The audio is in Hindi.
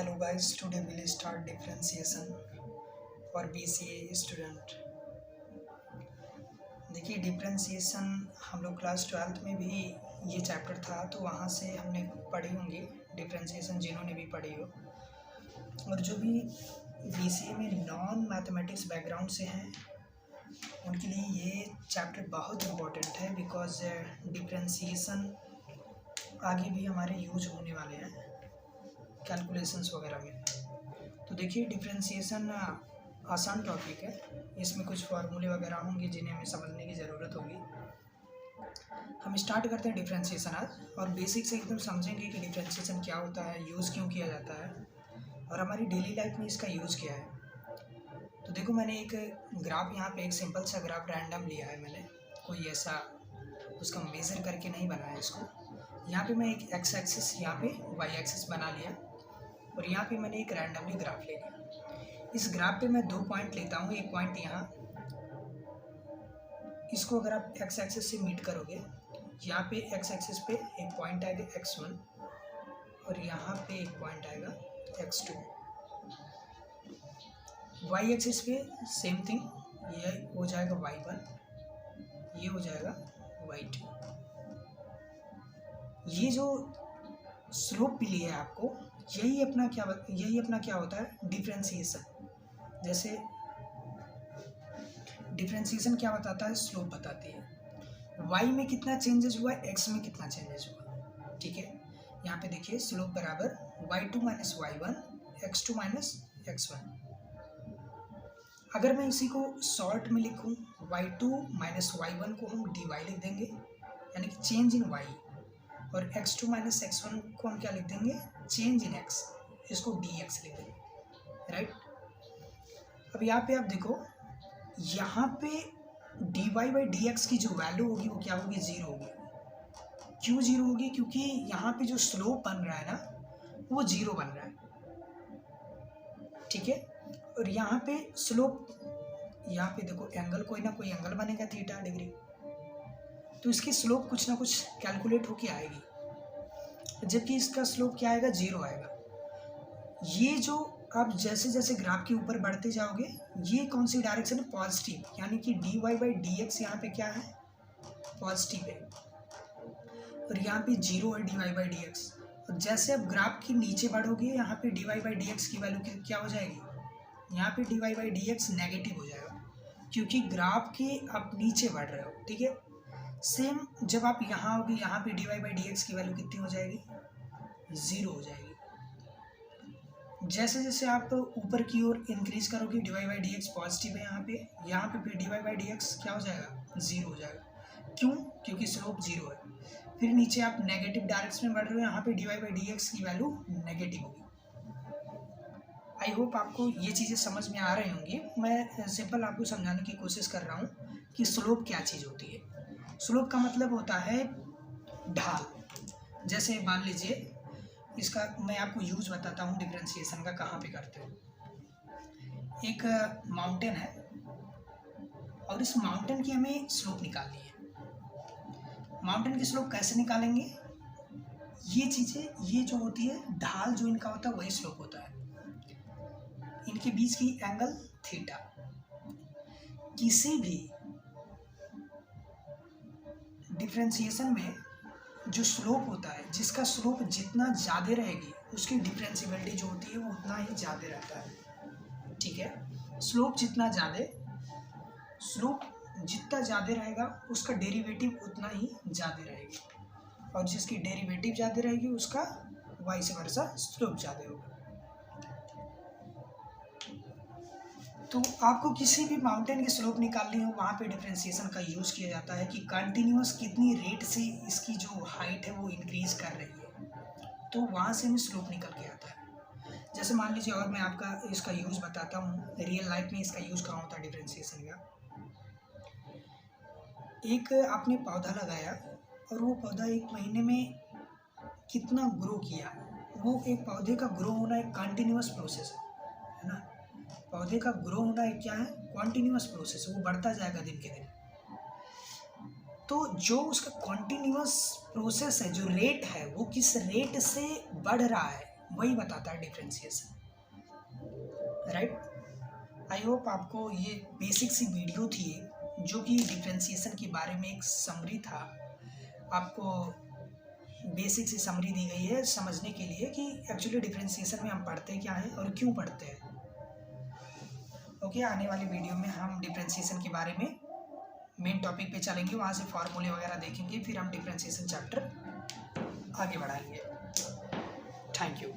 Hello guys, today we'll start differentiation for BCA student। देखिए डिफरेंशिएशन हम लोग क्लास 12th में भी ये चैप्टर था तो वहाँ से हमने पढ़ी होंगी डिफरेंशिएशन, जिन्होंने भी पढ़ी हो। और जो भी BCA में नॉन मैथमेटिक्स बैकग्राउंड से हैं उनके लिए ये चैप्टर बहुत इम्पोर्टेंट है, बिकॉज डिफरेंशिएशन आगे भी हमारे यूज होने वाले हैं कैलकुलेशंस वगैरह में। तो देखिए डिफरेंशिएशन आसान टॉपिक है, इसमें कुछ फार्मूले वगैरह होंगे जिन्हें हमें समझने की ज़रूरत होगी। हम स्टार्ट करते हैं डिफरेंशिएशन आज, और बेसिक से एकदम समझेंगे कि डिफरेंशिएशन क्या होता है, यूज़ क्यों किया जाता है और हमारी डेली लाइफ में इसका यूज़ क्या है। तो देखो मैंने एक ग्राफ यहाँ पे, एक सिंपल सा ग्राफ रैंडम लिया है मैंने, कोई ऐसा उसका मेज़र करके नहीं बनाया इसको। यहाँ पे मैं एक एक्स एक्सिस, यहाँ पे वाई एक्सिस बना लिया और यहाँ पे मैंने एक रैंडमली ग्राफ ले लिया। इस ग्राफ पे मैं 2 पॉइंट लेता हूँ, एक पॉइंट यहाँ, इसको अगर आप एक्स एक्सिस से मीट करोगे, यहाँ पे एक्स एक्सिस पे एक पॉइंट आएगा x1 और यहाँ पे एक पॉइंट आएगा x2। वाई एक्सिस पे सेम थिंग, ये हो जाएगा y1, ये हो जाएगा y2। ये जो स्लोप मिली है आपको, यही अपना क्या होता है डिफरेंशिएशन। जैसे डिफरेंशिएशन क्या बताता है, स्लोप बताती है। y में कितना चेंजेस हुआ, x में कितना चेंजेस हुआ, ठीक है। यहाँ पे देखिए स्लोप बराबर y2 minus y1 x2 minus x1। अगर मैं इसी को शॉर्ट में लिखूँ, y2 माइनस y1 को हम dy लिख देंगे, यानी कि चेंज इन y, और x2 माइनस x1 को हम क्या लिख देंगे, चेंज इन x, इसको dx लिख देंगे, राइट। अब यहाँ पे आप देखो, यहाँ पे dy बाई dx की जो वैल्यू होगी वो क्या होगी, 0 होगी। क्यों 0 होगी, क्योंकि यहाँ पे जो स्लोप बन रहा है ना वो 0 बन रहा है, ठीक है। और यहाँ पे स्लोप, यहाँ पे देखो एंगल, कोई ना कोई एंगल बनेगा थीटा डिग्री, तो इसकी स्लोप कुछ ना कुछ कैलकुलेट होके आएगी, जबकि इसका स्लोप क्या आएगा, 0 आएगा। ये जो आप जैसे जैसे ग्राफ के ऊपर बढ़ते जाओगे, ये कौन सी डायरेक्शन है, पॉजिटिव, यानी कि dy बाई dx यहाँ पे क्या है, पॉजिटिव है, और यहाँ पे 0 है dy बाई dx। और जैसे आप ग्राफ के नीचे बढ़ोगे, यहाँ पे dy बाई dx की वैल्यू क्या हो जाएगी, यहाँ पे dy बाई dx नेगेटिव हो जाएगा, क्योंकि ग्राफ के आप नीचे बढ़ रहे हो, ठीक है। सेम जब आप यहाँ आओगे, यहाँ पे dy बाई dx की वैल्यू कितनी हो जाएगी, 0 हो जाएगी। जैसे जैसे आप ऊपर की ओर इंक्रीज करोगे, dy बाई dx पॉजिटिव है यहाँ पे फिर dy बाई dx क्या हो जाएगा, 0 हो जाएगा। क्यों, क्योंकि स्लोप 0 है। फिर नीचे आप नेगेटिव डायरेक्शन में बढ़ रहे हो, यहाँ पे dy बाई dx की वैल्यू नेगेटिव होगी। आई होप आपको ये चीज़ें समझ में आ रही होंगी। मैं सिंपल आपको समझाने की कोशिश कर रहा हूँ कि स्लोप क्या चीज़ होती है। स्लोप का मतलब होता है ढाल। जैसे मान लीजिए, इसका मैं आपको यूज बताता हूँ डिफरेंशिएशन का, कहाँ पे करते हो। एक माउंटेन है और इस माउंटेन की हमें स्लोप निकालनी है। माउंटेन की स्लोप कैसे निकालेंगे, ये चीज़ें, ये जो होती है ढाल, जो इनका होता है वही स्लोप होता है। इनके बीच की एंगल थीटा। किसी भी डिफरेंशिएशन में जो स्लोप होता है, जिसका स्लोप जितना ज़्यादा रहेगी उसकी डिफरेंशिएबिलिटी जो होती है वो उतना ही ज़्यादा रहता है, ठीक है। स्लोप जितना ज़्यादा रहेगा उसका डेरिवेटिव उतना ही ज़्यादा रहेगी, और जिसकी डेरिवेटिव ज़्यादा रहेगी उसका वाइस वर्सा स्लोप ज़्यादा होगा। तो आपको किसी भी माउंटेन की स्लोप निकालनी हो, वहाँ पे डिफरेंशिएशन का यूज़ किया जाता है कि कंटिन्यूअस कितनी रेट से इसकी जो हाइट है वो इंक्रीज़ कर रही है, तो वहाँ से हमें स्लोप निकल के आता है। जैसे मान लीजिए, और मैं आपका इसका यूज़ बताता हूँ, रियल लाइफ में इसका यूज़ कहाँ होता है डिफरेंशिएशन का। एक आपने पौधा लगाया और वो पौधा 1 महीने में कितना ग्रो किया, वो एक पौधे का ग्रो होना एक कंटिन्यूअस प्रोसेस है ना। पौधे का ग्रो होना एक क्या है, कॉन्टिन्यूअस प्रोसेस है, वो बढ़ता जाएगा दिन के दिन। तो जो उसका कॉन्टिन्यूअस प्रोसेस है, जो रेट है, वो किस रेट से बढ़ रहा है, वही बताता है डिफ्रेंसिएशन, राइट। आई होप आपको ये बेसिक सी वीडियो थी जो कि डिफ्रेंसिएशन के बारे में एक समरी था, आपको बेसिक सी समरी दी गई है समझने के लिए कि एक्चुअली डिफ्रेंसिएशन में हम पढ़ते क्या हैं और क्यों पढ़ते हैं। ओके, आने वाली वीडियो में हम डिफ्रेंसिएशन के बारे में मेन टॉपिक पे चलेंगे, वहाँ से फार्मूले वगैरह देखेंगे, फिर हम डिफ्रेंसिएशन चैप्टर आगे बढ़ाएंगे। Thank you.